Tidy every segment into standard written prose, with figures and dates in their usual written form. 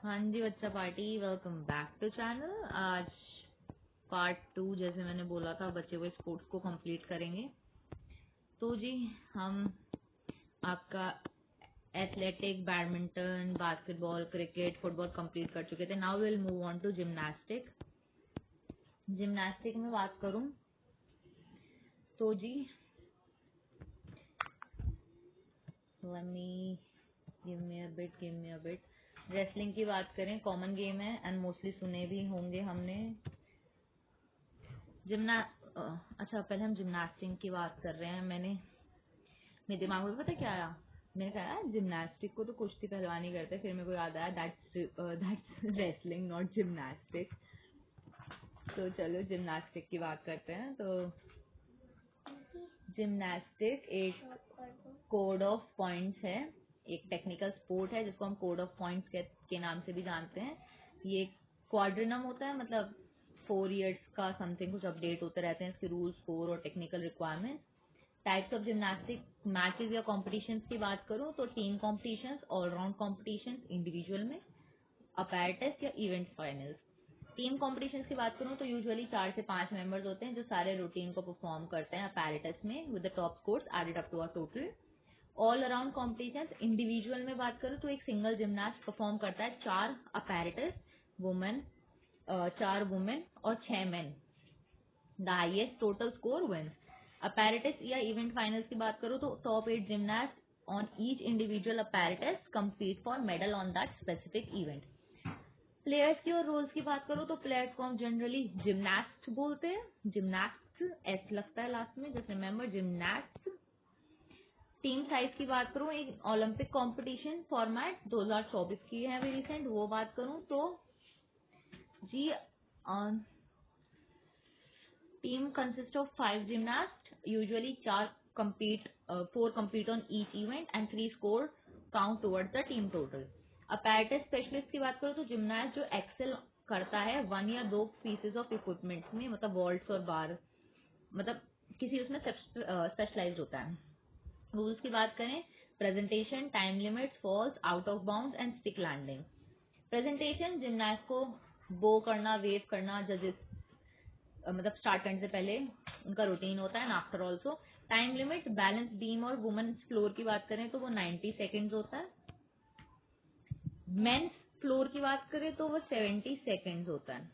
हाँ जी बच्चा party, welcome back to channel. आज पार्ट 2 जैसे मैंने बोला था बच्चे वो स्पोर्ट्स को कंप्लीट करेंगे। तो जी हम आपका athletic, badminton, basketball, cricket, football complete कर चुके थे। Now will move on to gymnastic. Gymnastic में बात करूं तो जी let me give me a bit। Wrestling की बात करें, कॉमन गेम है एंड मोस्टली सुने भी होंगे हमने। जिम्ना अच्छा, पहले हम जिम्नास्टिक की बात कर रहे हैं। मेरे दिमाग में पता क्या आया, मैंने कहा जिम्नास्टिक को तो कुश्ती पहलवानी करते हैं, फिर मेरे को याद आया दैट्स रेसलिंग नॉट जिम्नास्टिक। तो चलो जिम्नास्टिक की बात करते हैं। तो जिम्नास्टिक एक कोड ऑफ पॉइंट्स है, एक टेक्निकल स्पोर्ट है जिसको हम कोड ऑफ पॉइंट्स के नाम से भी जानते हैं। ये क्वाड्रिनम होता है, मतलब 4 years का समथिंग कुछ अपडेट होते रहते हैं इसके रूल, स्कोर और technical requirement. Types of gymnastic matches या कॉम्पिटिशन्स की बात करूं तो team competitions, all round competitions individual में, अपैरेटस या इवेंट फाइनल्स। टीम कॉम्पिटिशन्स की बात करूं तो यूजुअली 4 से 5 मेंबर्स होते हैं जो सारे रूटीन को परफॉर्म करते हैं अपैरेटस में with the top scores added up to a total. All around competitions individual में बात करूं तो एक सिंगल जिम्नास्ट परफॉर्म करता है 4 अपैरेटस, वुमेन 4 वुमेन और 6 men. The highest total score wins. Apparatus या इवेंट फाइनल्स की बात करूं तो top 8 gymnast on each individual apparatus compete for medal on that specific event. Players की और रोल्स की बात करूं तो प्लेयर्स को हम जनरली जिम्नास्ट बोलते हैं। जिम्नास्ट एस लगता है लास्ट में, just remember gymnast. Team size की बात करूं, एक ओलंपिक कंपटीशन फॉर्मेट 2024 की है अभी रिसेंट, वो बात करूं तो जी team consist of 5 gymnasts, usually 4 compete 4 compete on each event and 3 score count towards the team total। Apparatus specialist की बात करूं तो जिमनास्ट जो एक्सेल करता है 1 या 2 पीसेस ऑफ इक्विपमेंट्स में, मतलब वॉल्ट्स और बार, मतलब किसी उसमें स्पेशलाइज्ड होता है। रूल्स की बात करें, presentation, time limits, falls, out of bounds and stick landing. Presentation, gymnast को बो करना, वेव करना, जजेस मतलब स्टार्ट करने से पहले उनका रूटीन होता है, after also. Time limit, balance beam और वुमेन फ्लोर की बात करें तो वो 90 सेकेंड्स होता है। मेंस फ्लोर की बात करें तो वो 70 सेकेंड्स होता है।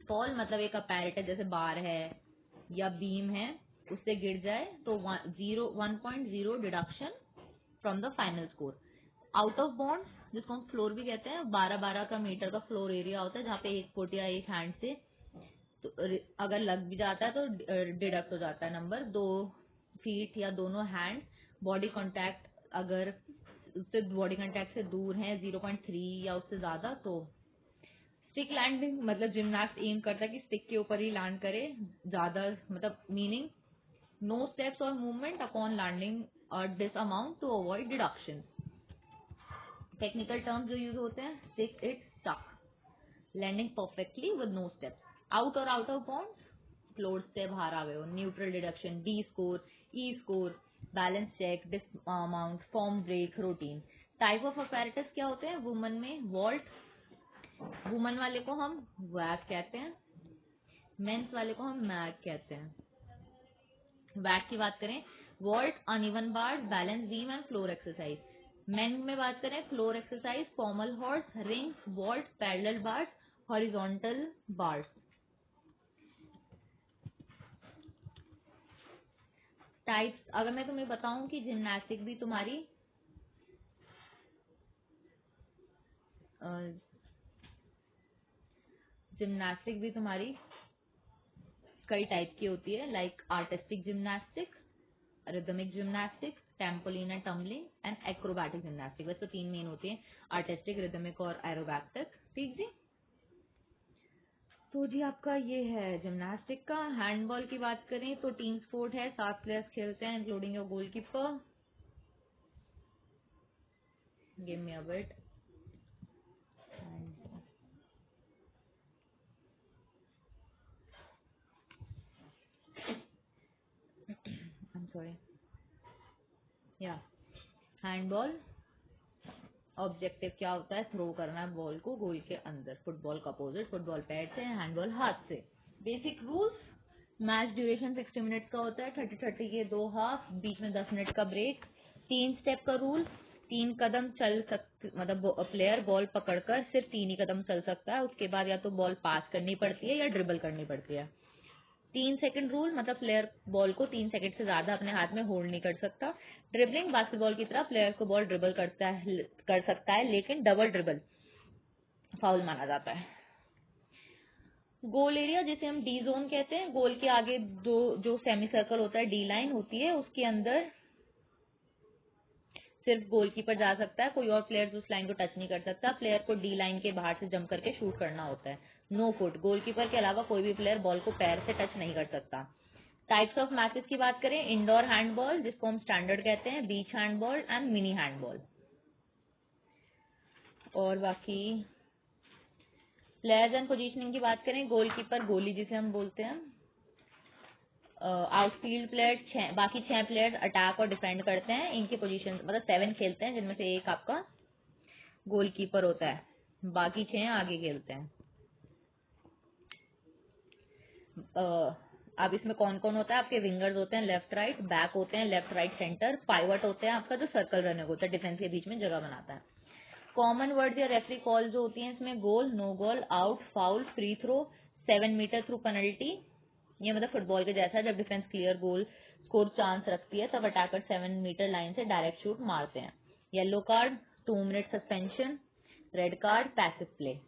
फॉल मतलब एक अपैरेटस जैसे बार है या बीम है, उससे गिर जाए तो 1.0 deduction from the final score. Out of bound जिसको हम फ्लोर भी कहते हैं, 12 का मीटर का फ्लोर एरिया होता है जहाँ पे 1 फुट या 1 हैंड से तो अगर लग भी जाता है तो डिडक्ट हो जाता है नंबर। 2 फीट या दोनों हैंड बॉडी कांटेक्ट, अगर उससे बॉडी कांटेक्ट से दूर है 0.3 या उससे ज्यादा तो। स्टिक लैंडिंग मतलब जिमनास्ट एम करता है कि स्टिक के ऊपर ही लैंड करे ज्यादा, मतलब मीनिंग नो स्टेप्स और मूवमेंट अपॉन लैंडिंग और this amount to avoid deduction. Technical terms जो यूज होते हैं, stick it stuck, landing perfectly with no steps, out और आउट ऑफ बाउंड, फ्लोर से बाहर आ गए हो, neutral deduction, D score, E score, balance check, dismount, form break, routine. Type of apparatus क्या होते हैं, वुमन में वॉल्ट, वुमन वाले को हम वैक कहते हैं, मेंस वाले को हम मैग कहते हैं। वैक की बात करें, vault, uneven bars, balance beam and floor exercise. Men में बात करें, floor exercise, pommel horse, rings, vault, parallel bars, horizontal bars. Types अगर मैं तुम्हें बताऊं कि जिम्नास्टिक भी तुम्हारी जिम्नास्टिक भी तुम्हारी कई टाइप की होती है, like artistic gymnastic, rhythmic gymnastic, trampoline and tumbling and acrobatic gymnastic. वैसे तो 3 मेन होती है, आर्टिस्टिक, रिदमिक और एरोबैटिक। ठीक जी। तो जी आपका ये है जिम्नास्टिक का। हैंडबॉल की बात करें तो टीम स्पोर्ट है, 7 प्लेयर्स खेलते हैं including your goalkeeper. Give me a bit. I am sorry. या हैंडबॉल ऑब्जेक्टिव क्या होता है? थ्रो करना है बॉल को गोल के अंदर। फुटबॉल का अपोजिट, फुटबॉल पैर से, हैंडबॉल हाथ से। Basic rules, match duration 60 minute का होता है, 30-30 के 2 हाफ, बीच में 10 मिनट का ब्रेक। 3 स्टेप का रूल, 3 कदम चल मतलब प्लेयर बॉल पकड़कर सिर्फ 3 ही कदम चल सकता है, उसके बाद या तो बॉल पास करनी पड़ती है या ड्रिबल करनी पड़ती है। 3 सेकंड रूल, मतलब प्लेयर बॉल को 3 सेकंड से ज्यादा अपने हाथ में होल्ड नहीं कर सकता। ड्रिबलिंग, बास्केटबॉल की तरह प्लेयर को बॉल ड्रिबल कर सकता है, लेकिन डबल ड्रिबल फाउल माना जाता है। गोल एरिया, जिसे हम डी जोन कहते हैं, गोल के आगे जो सेमी सर्कल होता है, डी लाइन होती है, उसके अंदर सिर्फ गोलकीपर जा सकता है, कोई और प्लेयर उस लाइन को टच नहीं कर सकता। प्लेयर को डी लाइन के बाहर से जंप करके शूट करना होता है। नो फुट, गोलकीपर के अलावा कोई भी प्लेयर बॉल को पैर से टच नहीं कर सकता। टाइप्स ऑफ मैचेस की बात करें, इंडोर हैंडबॉल जिसको हम स्टैंडर्ड कहते हैं, बीच हैंडबॉल एंड मिनी हैंडबॉल। और बाकी प्लेयर्स एंड पोजीशनिंग की बात करें, गोलकीपर गोली जिसे हम बोलते हैं, आउटफील्ड प्लेयर बाकी 6 प्लेयर्स अटैक और डिफेंड करते हैं। इनकी पोजीशन मतलब 7 खेलते हैं, जिनमें से एक आपका गोलकीपर होता है, बाकी 6 आगे खेलते हैं। अब इसमें कौन कौन होता है? आपके विंगर्स होते हैं लेफ्ट राइट, बैक होते हैं लेफ्ट राइट सेंटर, पाइवट होते हैं आपका जो सर्कल रनर होता है, डिफेंस के बीच में जगह बनाता है। कॉमन वर्ड्स या रेफरी कॉल जो होती हैं इसमें, goal, no goal, out, foul, free throw, 7 metre throw penalty. ये मतलब फुटबॉल के जैसा है, जब defence clear goal score chance रखती है तब अटैकर 7 मीटर लाइन से डायरेक्ट शूट मारते हैं। Yellow card, 2 minute suspension. Red card, passive play,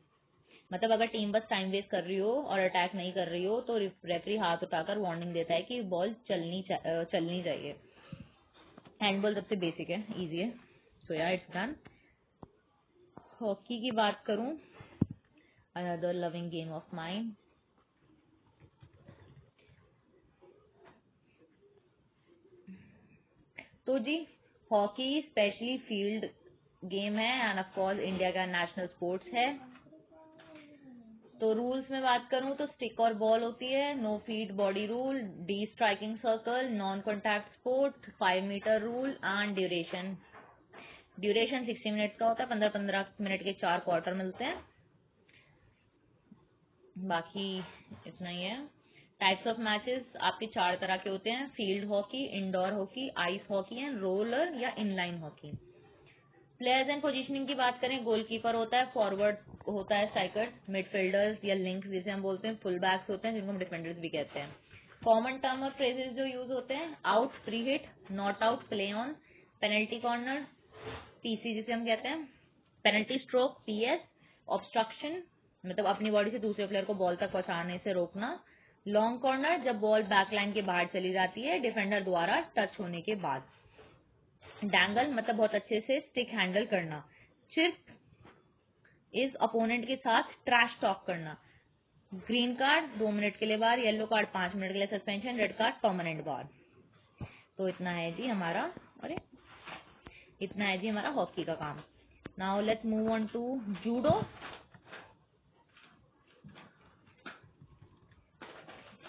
मतलब अगर टीम बस टाइम वेस्ट कर रही हो और अटैक नहीं कर रही हो तो रेफरी हाथ उठाकर वार्निंग देता है कि बॉल चलनी चाहिए। हैंडबॉल सबसे बेसिक है, इजी है, सो या इट्स डन। हॉकी की बात करूं, another loving game of mine. तो जी हॉकी स्पेशली फील्ड गेम है एंड ऑफ कोर्स इंडिया का नेशनल स्पोर्ट्स है। तो रूल्स में बात करूं तो स्टिक और बॉल होती है, no feet body rule, D striking circle, non contact sport, 5 metre rule and duration 60 minute का होता है, 15-15 मिनट के 4 क्वार्टर मिलते हैं। बाकी इतना ही है। टाइप्स ऑफ मैचेस आपके 4 तरह के होते हैं, field hockey, indoor hockey, ice hockey and roller या inline hockey. Players and positioning की बात करें, गोलकीपर होता है, फॉरवर्ड होता है स्ट्राइकर, मिडफील्डर्स या लिंक्स जिसे हम बोलते हैं, फुल बैक्स होते हैं जिनको हम डिफेंडर्स भी कहते हैं। कॉमन टर्म और फ्रेजेस जो यूज होते हैं, out, free hit, not out, play on, penalty corner, PC जिसे हम कहते हैं, पेनल्टी स्ट्रोक, पीएस, ऑब्स्ट्रक्शन मतलब अपनी बॉडी से दूसरे प्लेयर को बॉल तक पहुंचाने से रोकना, लॉन्ग कॉर्नर जब बॉल बैकलाइन के बाहर चली जाती है डिफेंडर द्वारा टच होने के बाद, डैंगल मतलब बहुत अच्छे से स्टिक हैंडल करना, चिप इस अपोनेंट के साथ ट्रैश टॉक करना, ग्रीन कार्ड 2 मिनट के लिए बार, येलो कार्ड 5 मिनट के लिए suspension, red card permanent bar. तो इतना है जी हमारा हॉकी का काम। Now let's move on to judo.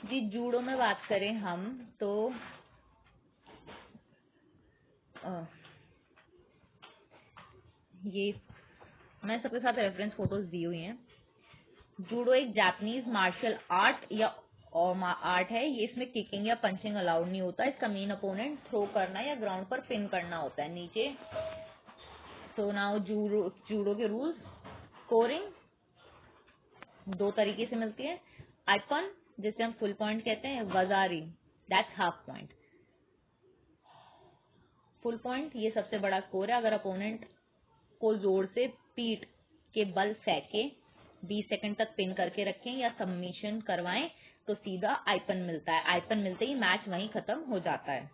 जी जूडो में बात करें हम तो ये मैं सबके साथ रेफरेंस फोटोज दी हुई हैं। जूडो एक जापानीज मार्शल आर्ट या आर्ट है, ये इसमें किकिंग या पंचिंग अलाउड नहीं होता। इसका मेन अपोनेंट थ्रो करना या ग्राउंड पर पिन करना होता है नीचे। सो नाउ जूडो के रूल्स, स्कोरिंग 2 तरीके से मिलती है, आइपन जिसे हम फुल पॉइंट कहते हैं, वजारी that's half point. Full point ये सबसे बड़ा स्कोर है, अगर अपोनेंट को जोर से पीठ के बल फेंके 20 सेकंड तक पिन करके रखें या सबमिशन करवाएं तो सीधा आइपन मिलता है। आइपन मिलते ही मैच वहीं खत्म हो जाता है।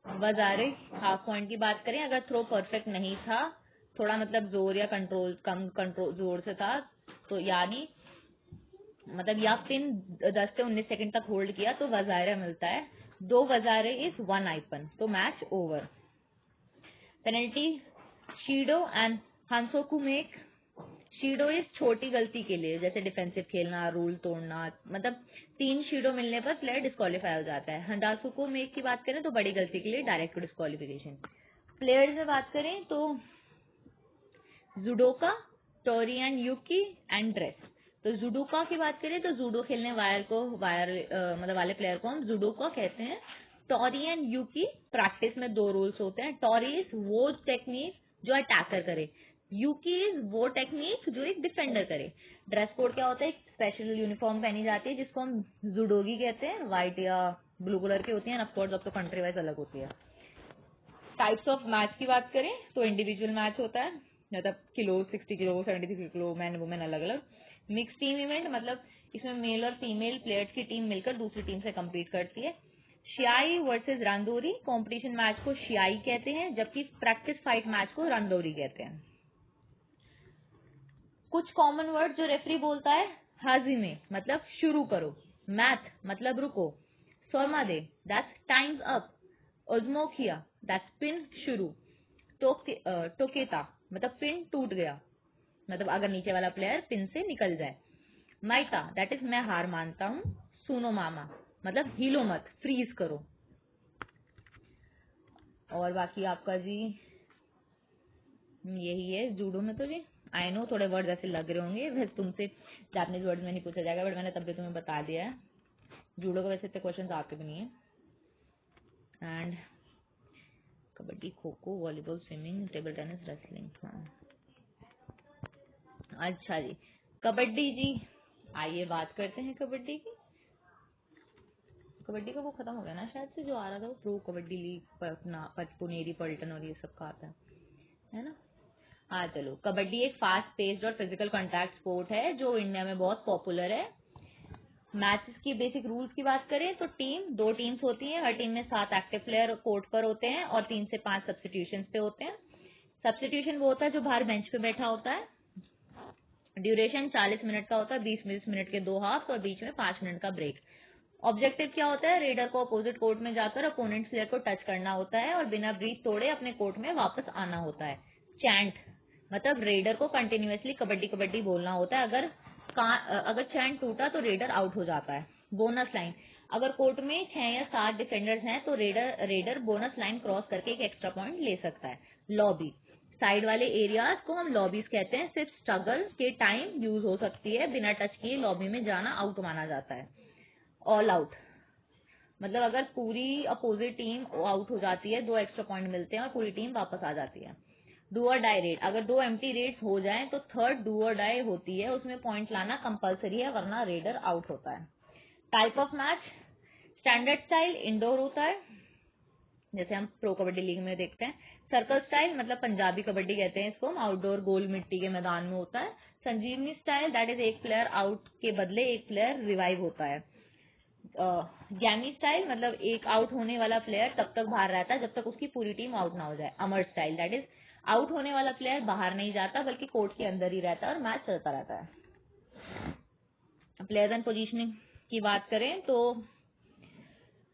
वजारे हाफ पॉइंट की बात करें, अगर थ्रो परफेक्ट नहीं था, थोड़ा मतलब जोर या कम कंट्रोल जोर से था तो यानी मतलब या पिन 10 से 19 सेकंड तक होल्ड किया तो वजारा मिलता है। 2 वजारे इज 1 आइपन, तो मैच ओवर। पेनल्टी शीडो एंड हांसोकू मेक, शीडो इस छोटी गलती के लिए जैसे डिफेंसिव खेलना, रूल तोड़ना, मतलब 3 शीडो मिलने पर प्लेयर डिस्क्वालीफाई हो जाता है। हंडासुको मेक की बात करें तो बड़ी गलती के लिए डायरेक्ट डिस्क्वालिफिकेशन। प्लेयर्स में बात करें तो जुडोका, टोरी एंड यूकी एंड ड्रेस। तो जुडोका की बात करें तो जूडो खेलने मतलब वाले प्लेयर को हम जुडोका कहते हैं। टोरी एंड यूकी प्रैक्टिस में 2 रूल्स होते हैं। टोरी इज वो टेक्निक जो अटैकर करे, यूकी इज वो टेक्निक जो एक डिफेंडर करे। ड्रेस कोड क्या होता है? एक स्पेशल यूनिफॉर्म पहनी जाती है जिसको हम जुडोगी कहते हैं, व्हाइट या ब्लू कलर की होती है। ऑफ कोर्स अब तो कंट्री वाइज अलग होती है। टाइप्स ऑफ मैच की बात करें तो इंडिविजुअल मैच होता है, मतलब kilo, 60 kilo, 73 kilo, man women अलग अलग। मिक्स टीम इवेंट, मतलब इसमें मेल और फीमेल प्लेयर्स की टीम मिलकर दूसरी टीम से कम्पीट करती है। शियाई वर्सेस रंदोरी, कॉम्पिटिशन मैच को शियाई कहते हैं, जबकि प्रैक्टिस फाइट मैच को रंदोरी कहते हैं। कुछ कॉमन वर्ड जो रेफरी बोलता है, हाजिमे मतलब शुरू करो, मैथ मतलब रुको, सोरमादे दैट्स टाइम्स अप, ओजमोखिया दैट्स पिन शुरू, टोकेता मतलब पिन टूट गया, मतलब अगर नीचे वाला प्लेयर पिन से निकल जाए। माइता दैट इज मैं हार मानता हूँ। सुनो मामा मतलब हिलो मत, फ्रीज करो। और बाकी आपका जी यही है जूडो में। तो जी आई नो थोड़े वर्ड ऐसे लग रहे होंगे, वैसे तुमसे जापानीज वर्ड में नहीं पूछा जाएगा, बट मैंने तब भी तुम्हें बता दिया है। जूडो को वैसे इतने क्वेश्चन आते भी नहीं है। And kabaddi, kho kho, volleyball, swimming, table tennis, wrestling. हाँ अच्छा जी, कबड्डी जी, आइए बात करते हैं कबड्डी की। कबड्डी का वो खत्म हो गया ना शायद से, जो आ रहा था वो प्रो कबड्डी लीग, पुनेरी, पल्टन और ये सब का आता है ना। हाँ चलो, कबड्डी एक फास्ट पेस्ड और फिजिकल कॉन्टैक्ट स्पोर्ट है जो इंडिया में बहुत पॉपुलर है। मैचेस की बेसिक रूल्स की बात करें तो दो टीम्स होती हैं, हर टीम में 7 एक्टिव प्लेयर कोर्ट पर होते हैं और 3 से 5 सब्स्टिट्यूशन पे होते हैं। सब्स्टिट्यूशन वो होता है जो बाहर बेंच पे बैठा होता है। ड्यूरेशन 40 मिनट का होता है, 20-20 मिनट के 2 हाफ और बीच में 5 मिनट का ब्रेक। ऑब्जेक्टिव क्या होता है? रेडर को अपोजिट कोर्ट में जाकर अपोनेंट प्लेयर को टच करना होता है और बिना ब्रीथ तोड़े अपने कोर्ट में वापस आना होता है। चैंट मतलब रेडर को कंटिन्यूअसली कबड्डी कबड्डी बोलना होता है। अगर चैंट टूटा तो रेडर आउट हो जाता है। बोनस लाइन, अगर कोर्ट में 6 या 7 डिफेंडर्स हैं तो रेडर बोनस लाइन क्रॉस करके एक एक्स्ट्रा पॉइंट ले सकता है। लॉबी, साइड वाले एरियाज को हम लॉबीज कहते हैं। सिर्फ स्ट्रगल के टाइम यूज हो सकती है, बिना टच किए लॉबी में जाना आउट माना जाता है। ऑल आउट मतलब अगर पूरी अपोजिट टीम आउट हो जाती है, 2 एक्स्ट्रा पॉइंट मिलते हैं और पूरी टीम वापस आ जाती है। डू और डाई रेड, अगर 2 एम्प्टी रेड्स हो जाएं तो थर्ड डू और डाई होती है, उसमें पॉइंट लाना कंपलसरी है वरना रेडर आउट होता है। Type of match, standard style indoor होता है जैसे हम प्रो कबड्डी लीग में देखते हैं। सर्कल स्टाइल मतलब पंजाबी कबड्डी कहते हैं इसको, आउटडोर गोल मिट्टी के मैदान में होता है। संजीवनी स्टाइल दैट इज एक प्लेयर आउट के बदले एक प्लेयर रिवाइव होता है। गैमी स्टाइल मतलब एक आउट होने वाला प्लेयर तब तक बाहर रहता है जब तक उसकी पूरी टीम आउट ना हो जाए। अमर स्टाइल दैट इज आउट होने वाला प्लेयर बाहर नहीं जाता बल्कि कोर्ट के अंदर ही रहता है और मैच चलता रहता है। प्लेयर एंड पोजीशनिंग की बात करें तो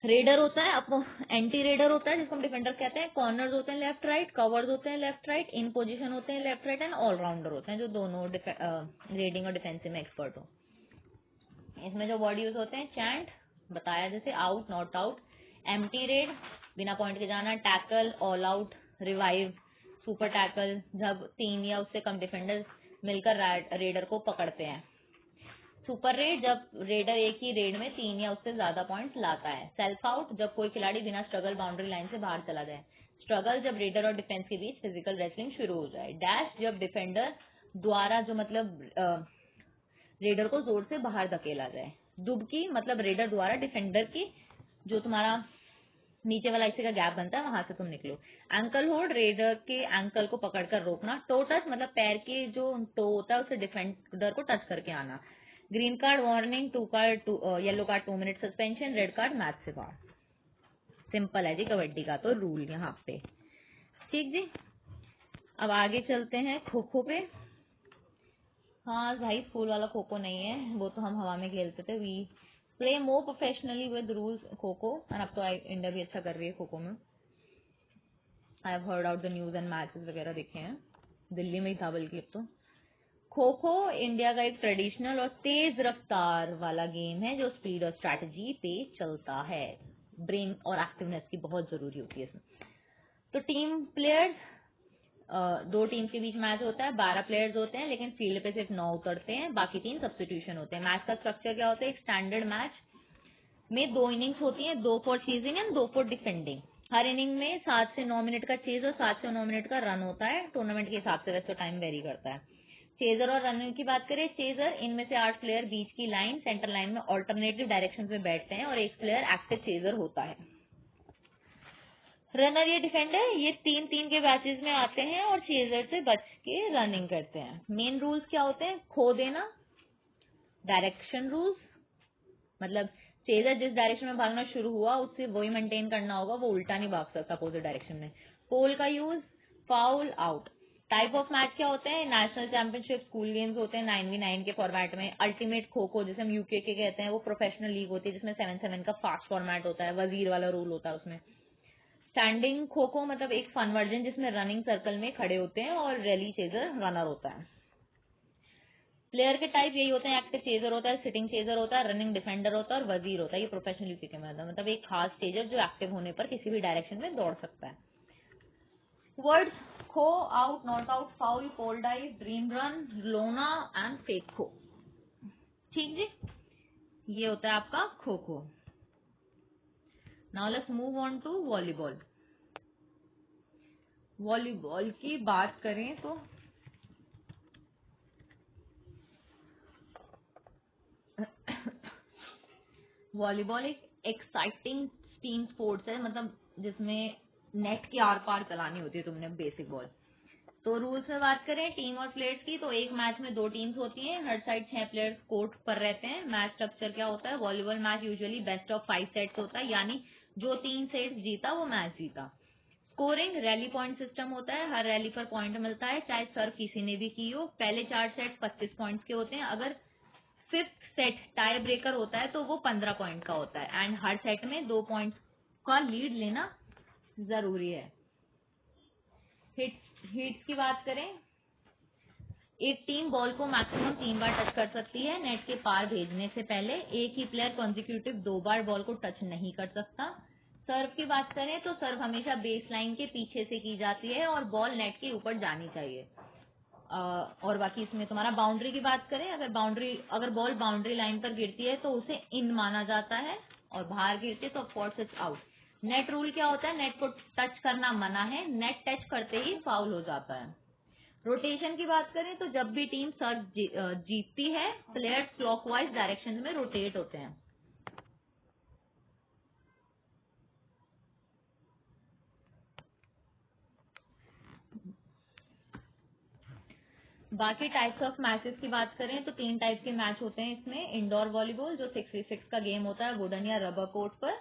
रेडर होता है, एंटी रेडर होता है जिसको हम डिफेंडर कहते हैं। कॉर्नर्स होते हैं लेफ्ट राइट, कवर्स होते हैं लेफ्ट राइट, इन पोजीशन होते हैं लेफ्ट राइट एंड ऑलराउंडर होते हैं जो दोनों रेडिंग और डिफेंसिव में एक्सपर्ट हो। इसमें जो वर्ड यूज होते हैं, चैंट बताया जैसे, out not out, empty red बिना पॉइंट के जाना, tackle, all out, revive, super tackle जब 3 या उससे कम डिफेंडर मिलकर रेडर को पकड़ते हैं। सुपर रेड जब रेडर एक ही रेड में 3 या उससे ज्यादा पॉइंट्स लाता है। सेल्फ आउट जब कोई खिलाड़ी बिना स्ट्रगल बाउंड्री लाइन से बाहर चला जाए। स्ट्रगल जब रेडर और डिफेंस के बीच फिजिकल रेसलिंग शुरू हो जाए। डैश जब डिफेंडर द्वारा जो मतलब रेडर को जोर से बाहर धकेला जाए। दुबकी मतलब रेडर द्वारा डिफेंडर की जो तुम्हारा नीचे वाला हिस्से का गैप बनता है वहां से तुम निकलो। एंकल होल्ड रेडर के एंकल को पकड़कर रोकना। टो टच मतलब पैर के जो टो होता है उसे डिफेंडर को टच करके आना। Green card warning, yellow card 2 minute suspension, red card match से बाहर। सिंपल है जी कबड्डी का तो रूल यहाँ पे। ठीक जी, अब आगे चलते हैं खो खो पे। हाँ भाई, स्कूल वाला खो खो नहीं है, वो तो हम हवा में खेलते थे। We play more professionally with rules kho kho, और अब तो इंडिया भी अच्छा कर रही है खो खो में। I have heard out the news and matches वगैरह देखे हैं, दिल्ली में ही था बल्कि। अब तो खो खो इंडिया का एक ट्रेडिशनल और तेज रफ्तार वाला गेम है जो स्पीड और स्ट्रैटेजी पे चलता है। ब्रेन और एक्टिवनेस की बहुत जरूरी होती है इसमें। तो टीम प्लेयर्स दो टीम के बीच मैच होता है, 12 प्लेयर्स होते हैं, लेकिन फील्ड पे सिर्फ 9 उतरते हैं, बाकी 3 सब्स्टिट्यूशन होते हैं। मैच का स्ट्रक्चर क्या होता है? एक स्टैंडर्ड मैच में 2 इनिंग्स होती हैं, 2 for chasing and 2 for defending. Her inning में 7 से 9 मिनट का चेज और 7 से 9 मिनट का रन होता है। टूर्नामेंट के हिसाब से वैसे टाइम वेरी करता है। चेजर और रनर की बात करें, चेजर इनमें से 8 प्लेयर बीच की लाइन, सेंटर लाइन में ऑल्टरनेटिव डायरेक्शन में बैठते हैं और एक प्लेयर एक्टिव चेजर होता है। रनर या डिफेंडर ये 3-3 के बैचेस में आते हैं और चेजर से बच के रनिंग करते हैं। मेन रूल्स क्या होते हैं? खो देना, डायरेक्शन रूल्स, मतलब चेजर जिस डायरेक्शन में भागना शुरू हुआ उससे वही मेंटेन करना होगा, वो उल्टा नहीं भाग सकता अपोजिट डायरेक्शन में। पोल का use, foul, out. Type of match क्या होते हैं? नेशनल चैंपियनशिप, स्कूल गेम्स होते हैं 9v9 के फॉर्मेट में। अल्टीमेट खो खो जिसे हम यूके के कहते हैं, वो प्रोफेशनल लीग होती है जिसमें 7-7 का फास्ट फॉर्मेट होता है, वजीर वाला रूल होता है उसमें। स्टैंडिंग खो खो मतलब एक फन वर्जन जिसमें रनिंग सर्कल में खड़े होते हैं और रैली चेजर रनर होता है। प्लेयर के टाइप यही होते हैं, एक्टिव चेजर होता है, सिटिंग चेजर होता है, रनिंग डिफेंडर होता है और वजीर होता है। ये प्रोफेशनल यूके में मतलब एक खास चेजर जो एक्टिव होने पर किसी भी डायरेक्शन में दौड़ सकता है। Words: kho, out, not out, foul, pole dive, dream run, lona and fake kho. ठीक जी, ये होता है आपका kho kho. Now let's move on to volleyball. Volleyball की बात करें तो वॉलीबॉल एक एक्साइटिंग टीम स्पोर्ट्स है, मतलब जिसमें नेट के आर पार चलानी होती है तुमने बेसिक बॉल। तो रूल्स में बात करें टीम और प्लेयर्स की, तो एक मैच में 2 टीम्स होती हैं, हर साइड 6 प्लेयर्स कोर्ट पर रहते हैं। मैच स्ट्रक्चर क्या होता है? Volleyball match usually best of 5 sets होता है, यानी जो 3 सेट्स जीता वो मैच जीता। स्कोरिंग रैली पॉइंट सिस्टम होता है, हर रैली पर पॉइंट मिलता है चाहे सर्व किसी ने भी की हो। पहले 4 सेट 25 पॉइंट्स के होते हैं, अगर 5th सेट टाई ब्रेकर होता है तो वो 15 पॉइंट का होता है एंड हर सेट में 2 पॉइंट का लीड लेना जरूरी है। हिट्स की बात करें, एक टीम बॉल को मैक्सिमम 3 बार टच कर सकती है। नेट के पार भेजने से पहले एक ही प्लेयर कॉन्जिक्यूटिव 2 बार बॉल को टच नहीं कर सकता। सर्व की बात करें तो सर्व हमेशा बेस लाइन के पीछे से की जाती है और बॉल नेट के ऊपर जानी चाहिए। और बाकी इसमें तुम्हारा बाउंड्री की बात करें, अगर बॉल बाउंड्री लाइन पर गिरती है तो उसे इन माना जाता है और बाहर गिरती है तो of course it's out. Net rule क्या होता है? नेट को टच करना मना है, नेट टच करते ही फाउल हो जाता है। रोटेशन की बात करें तो जब भी टीम सर्व जीतती है, प्लेयर्स क्लॉकवाइज डायरेक्शन में रोटेट होते हैं। बाकी टाइप्स ऑफ मैचेस की बात करें तो 3 टाइप के मैच होते हैं इसमें। इंडोर वॉलीबॉल जो 6v6 का गेम होता है वुडन या रबर कोर्ट पर।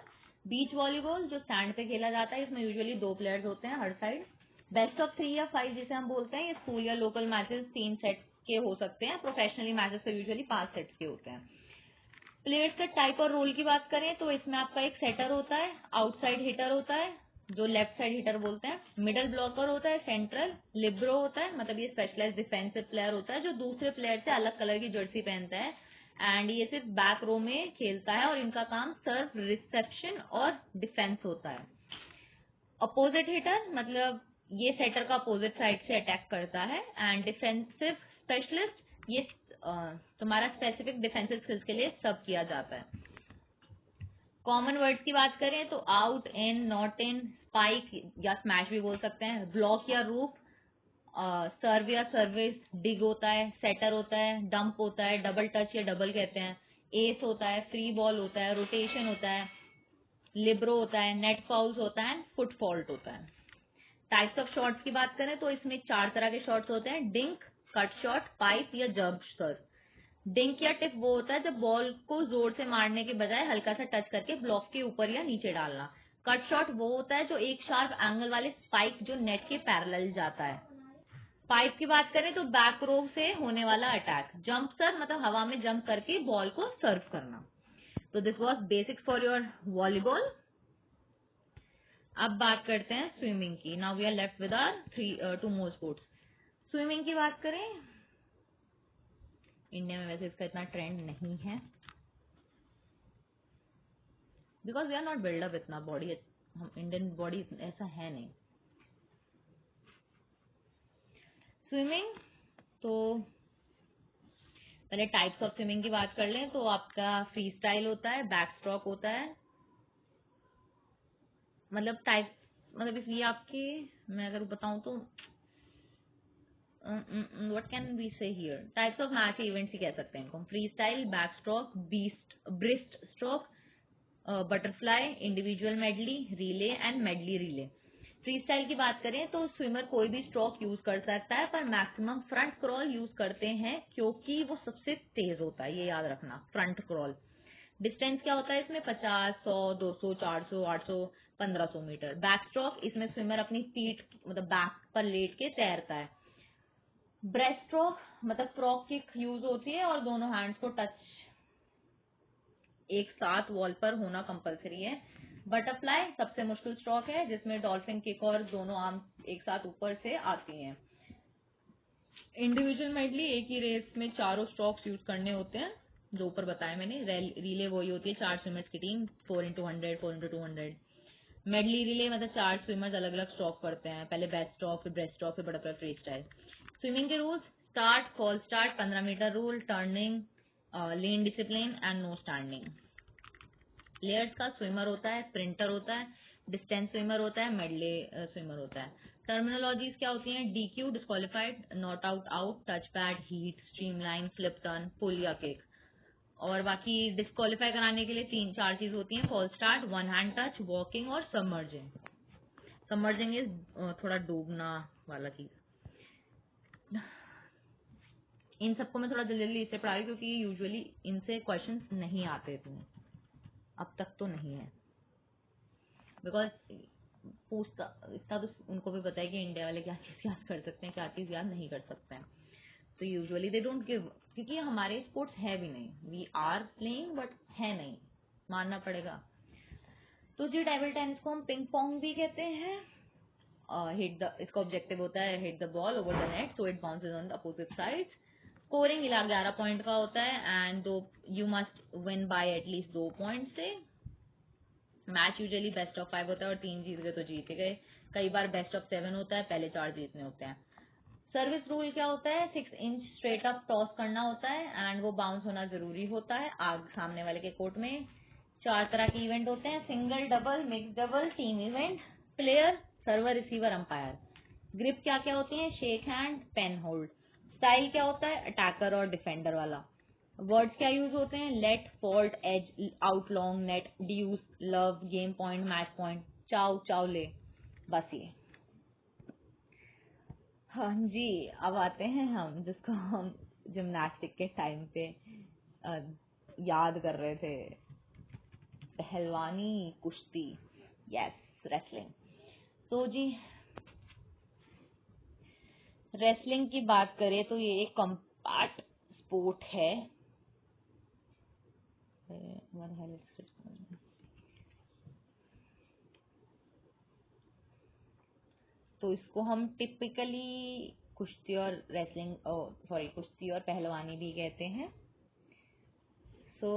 बीच वॉलीबॉल जो सैंड पे खेला जाता है, इसमें यूजुअली 2 प्लेयर्स होते हैं हर साइड। बेस्ट ऑफ 3 या 5 जिसे हम बोलते हैं, ये स्कूल या लोकल मैचेस 3 सेट के हो सकते हैं। प्रोफेशनली मैचेस तो यूजुअली 5 सेट्स के होते हैं। प्लेयर्स का टाइप और रोल की बात करें तो इसमें आपका एक सेटर होता है, आउटसाइड हिटर होता है जो लेफ्ट साइड हिटर बोलते हैं, मिडल ब्लॉकर होता है, सेंट्रल लिब्रो होता है, मतलब ये स्पेशलाइज्ड डिफेंसिव प्लेयर होता है जो दूसरे प्लेयर से अलग कलर की जर्सी पहनता है एंड ये सिर्फ बैक रो में खेलता है और इनका काम सर्व, रिसेप्शन और डिफेंस होता है। अपोजिट हिटर मतलब ये सेटर का अपोजिट साइड से अटैक करता है एंड डिफेंसिव स्पेशलिस्ट ये तुम्हारा स्पेसिफिक डिफेंसिव स्किल्स के लिए सब किया जाता है। कॉमन वर्ड्स की बात करें तो out, in, not in, spike या स्मैश भी बोल सकते हैं, ब्लॉक या रूफ, सर्व या सर्विस, डिग होता है, सेटर होता है, डंप होता है, डबल टच या डबल कहते हैं, एस होता है, फ्री बॉल होता है, रोटेशन होता है, लिब्रो होता है, नेट फाउल्स होता है, फुट फॉल्ट होता है। टाइप्स ऑफ शॉट्स की बात करें तो इसमें 4 तरह के शॉट्स होते हैं, डिंक, कट शॉट, पाइप या जंप सर्व। डिंक या टिप वो होता है जब बॉल को जोर से मारने के बजाय हल्का सा टच करके ब्लॉक के ऊपर या नीचे डालना। कट शॉट वो होता है जो एक शार्प एंगल वाले स्पाइक जो नेट के पैरेलल जाता है। पाइप की बात करें तो बैक रो से होने वाला अटैक। जंप सर्व मतलब हवा में जंप करके बॉल को सर्व करना। तो this was basic for your volleyball. अब बात करते हैं स्विमिंग की। Now we are left with our 2 more sports. Swimming की बात करें, इंडिया में वैसे इसका इतना ट्रेंड नहीं है because we are not build up इतना बॉडी, हम इंडियन बॉडी ऐसा है नहीं। स्विमिंग, तो पहले टाइप्स ऑफ स्विमिंग की बात कर लें तो आपका फ्री स्टाइल होता है, बैक स्ट्रोक होता है, मतलब टाइप, मतलब इसलिए आपके, मैं अगर बताऊं तो what can we say here, types of match events ही कह सकते हैं इनको, freestyle, backstroke, breaststroke, butterfly, individual medley, relay and medley relay. Freestyle की बात करें तो स्विमर कोई भी स्ट्रोक यूज कर सकता है, पर मैक्सिमम फ्रंट क्रॉल यूज करते हैं क्योंकि वो सबसे तेज होता है, ये याद रखना, फ्रंट क्रॉल। डिस्टेंस क्या होता है इसमें, 50, 100, 200, 400, 800, 1500 मीटर। बैक स्ट्रोक, इसमें स्विमर अपनी पीठ मतलब बैक पर लेट के तैरता है। ब्रेस्ट स्ट्रोक मतलब फ्रॉक किक यूज होती है और दोनों हैंड्स को टच एक साथ वॉल पर होना कंपलसरी है। बटरफ्लाई सबसे मुश्किल स्ट्रोक है जिसमें डॉल्फिन किक और दोनों आर्म एक साथ ऊपर से आती हैं। इंडिविजुअल मेडली, एक ही रेस में चारों स्ट्रोक्स यूज करने होते हैं जो ऊपर बताया मैंने। रिले वही होती है, 4 स्विमर्स की team, 4x100, 4x200। Medley relay मतलब 4 स्विमर्स अलग अलग स्ट्रोक करते हैं, पहले बैक स्ट्रोक, फिर ब्रेस्ट स्ट्रोक, फिर बटरफ्लाई, फ्री स्टाइल। स्विमिंग के rules, start, false start, 15 metre rule, turning, lane discipline and no standing. Players का स्विमर होता है, स्प्रिंटर होता है, डिस्टेंस स्विमर होता है, मेडले स्विमर होता है। टर्मिनोलॉजीज क्या होती हैं, DQ disqualified, not out out, touch pad, heat, streamline, flip turn, pull या किक। और बाकी डिस्क्वालीफाई कराने के लिए 3-4 चीज होती हैं, fall start, one hand touch, walking और सबमर्जिंग। सबमर्जिंग इज थोड़ा डूबना वाला चीज। इन सबको मैं थोड़ा जल्दी जल्दी इससे पढ़ा रही हूँ क्योंकि यूजुअली इनसे क्वेश्चंस नहीं आते थे, अब तक तो नहीं है, बिकॉज पूछता इतना तो उनको भी पता है कि इंडिया वाले क्या चीज याद कर सकते हैं, क्या चीज याद नहीं कर सकते हैं, तो यूजुअली दे डोंट गिव, क्योंकि हमारे स्पोर्ट्स है भी नहीं, वी आर प्लेइंग बट है नहीं, मानना पड़ेगा। तो जी टेबल टेनिस को हम पिंग पोंग भी कहते हैं। हिट द, इसका ऑब्जेक्टिव होता है hit the ball over the net so it bounces on the opposite side. Scoring 11 point का होता है and you must win bye at least 2 point से। मैच यूजुअली बेस्ट ऑफ 5 होता है और 3 जीत गए तो जीत गए, कई बार बेस्ट ऑफ 7 होता है, पहले 4 जीतने होते हैं। सर्विस रूल क्या होता है, 6 इंच स्ट्रेट अप टॉस करना होता है एंड वो बाउंस होना जरूरी होता है आग सामने वाले के कोर्ट में। 4 तरह के इवेंट होते हैं, single, double, mix double, team event. Player, server, receiver, umpire. Grip क्या क्या होती है, shake hand, pen hold. Style क्या होता है, अटैकर और डिफेंडर वाला। वर्ड्स क्या यूज होते हैं, let, fault, edge, out, long, net, deuce, love, game point, match point, चाव, चावले। बस ये। हाँ जी, अब आते हैं हम जिसको हम जिम्नास्टिक के टाइम पे अ, याद कर रहे थे, पहलवानी, कुश्ती, यस, रेसलिंग। तो जी रेसलिंग की बात करें तो ये एक कॉम्पैक्ट स्पोर्ट है। तो इसको हम टिपिकली कुश्ती और रेसलिंग, सॉरी, कुश्ती और पहलवानी भी कहते हैं। सो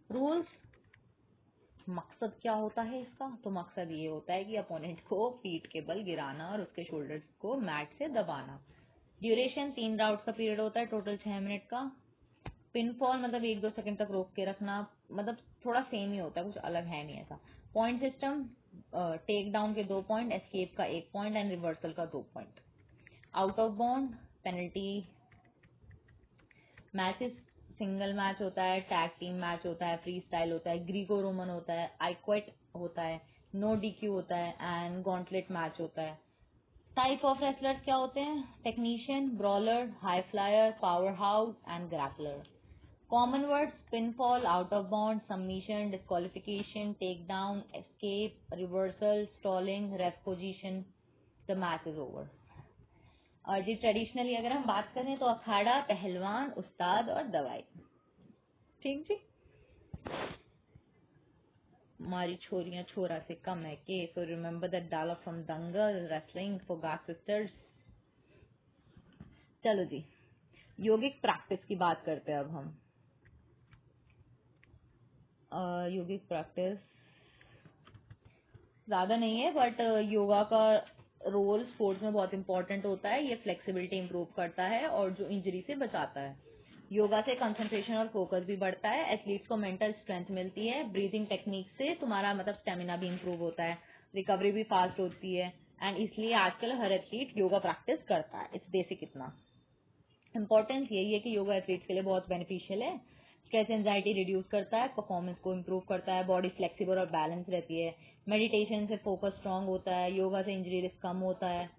रूल्स, मकसद क्या होता है इसका, तो मकसद ये होता है कि अपोनेंट को पीठ के बल गिराना और उसके शोल्डर्स को मैट से दबाना। ड्यूरेशन 3 राउंड का पीरियड होता है, टोटल 6 मिनट का। पिनफॉल मतलब 1-2 सेकंड तक रोक के रखना, मतलब थोड़ा सेम ही होता है, कुछ अलग है नहीं ऐसा। पॉइंट सिस्टम, टेक डाउन के 2 पॉइंट, एस्केप का 1 पॉइंट एंड रिवर्सल का 2 point. Out of bound penalty. Matches, single match होता है, टैग टीम मैच होता है, फ्री स्टाइल होता है, ग्रीको रोमन होता है, आईक्वेट होता है, नो डीक्यू होता है एंड गॉन्टलेट मैच होता है। टाइप ऑफ रेसलर्स क्या होते हैं, technician, brawler, high flyer, power house and grappler. Common words, pinfall, out of bound, submission, disqualification, take down, escape, reversal, stalling, ref position, the match is over. और जी traditionally अगर हम बात करें तो अखाड़ा, पहलवान, उस्ताद और दवाई। ठीक जी, हमारी छोरियां छोरा से कम है के, so remember that dialogue from Dangal, wrestling for god sisters. चलो जी, योगिक प्रैक्टिस की बात करते हैं अब हम। योगिक प्रैक्टिस ज्यादा नहीं है बट योगा का रोल स्पोर्ट्स में बहुत इंपॉर्टेंट होता है। ये फ्लेक्सिबिलिटी इंप्रूव करता है और जो इंजरी से बचाता है। योगा से कंसंट्रेशन और फोकस भी बढ़ता है। एथलीट्स को मेंटल स्ट्रेंथ मिलती है। ब्रीदिंग टेक्निक से तुम्हारा मतलब स्टेमिना भी इंप्रूव होता है। रिकवरी भी फास्ट होती है एंड इसलिए आजकल हर एथलीट योगा प्रैक्टिस करता है। इट्स बेसिक इतना इम्पोर्टेंस यही है कि योगा एथलीट्स के लिए बहुत बेनिफिशियल है। स्ट्रेस एंजाइटी रिड्यूस करता है, परफॉर्मेंस को इम्प्रूव करता है, बॉडी फ्लेक्सिबल और बैलेंस रहती है। मेडिटेशन से फोकस स्ट्रांग होता है, योगा से इंजरी रिस्क कम होता है,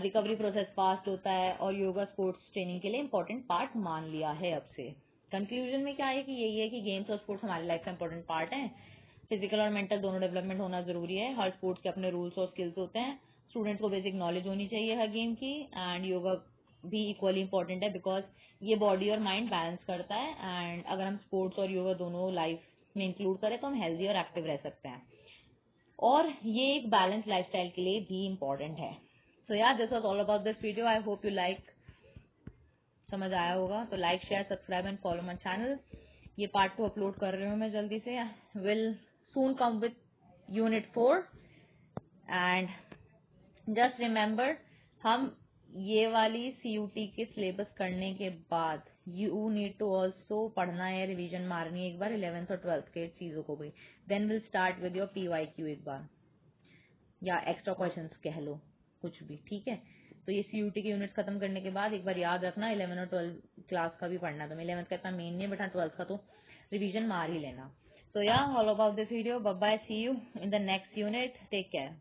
रिकवरी प्रोसेस फास्ट होता है और योगा स्पोर्ट्स ट्रेनिंग के लिए इंपॉर्टेंट पार्ट मान लिया है अब से। कंक्लूजन में क्या है कि यही है कि गेम्स और स्पोर्ट्स हमारी लाइफ का इंपॉर्टेंट पार्ट है। फिजिकल और मेंटल दोनों डेवलपमेंट होना जरूरी है। हर स्पोर्ट्स के अपने रूल्स और स्किल्स होते हैं। स्टूडेंट्स को बेसिक नॉलेज होनी चाहिए हर गेम की एंड योगा भी इक्वली इंपॉर्टेंट है बिकॉज ये बॉडी और माइंड बैलेंस करता है एंड अगर हम स्पोर्ट्स और योगा दोनों लाइफ में इंक्लूड करें तो हम हेल्दी और एक्टिव रह सकते हैं और ये एक बैलेंस लाइफस्टाइल के लिए भी इम्पोर्टेंट है। सो यार this was all about this video. I hope you like समझ आया होगा। तो like share subscribe and follow my channel. ये पार्ट 2 अपलोड कर रही हूँ मैं जल्दी से। Will soon come with unit 4 and just remember हम ये वाली CUT के सिलेबस करने के बाद यू नीड टू ऑल्सो पढ़ना है, रिवीजन मारनी है एक बार 11th और 12th के चीजों को भी। Then will start with your PYQ एक बार या एक्स्ट्रा क्वेश्चंस कह लो कुछ भी, ठीक है। तो ये CUT के यूनिट खत्म करने के बाद एक बार याद रखना 11 और 12 क्लास का भी पढ़ना। तो 11th का इतना मेन नहीं है बट 12th का तो रिवीजन मार ही लेना। So yeah, all about this video. Bye bye. See you in the next unit. Take care.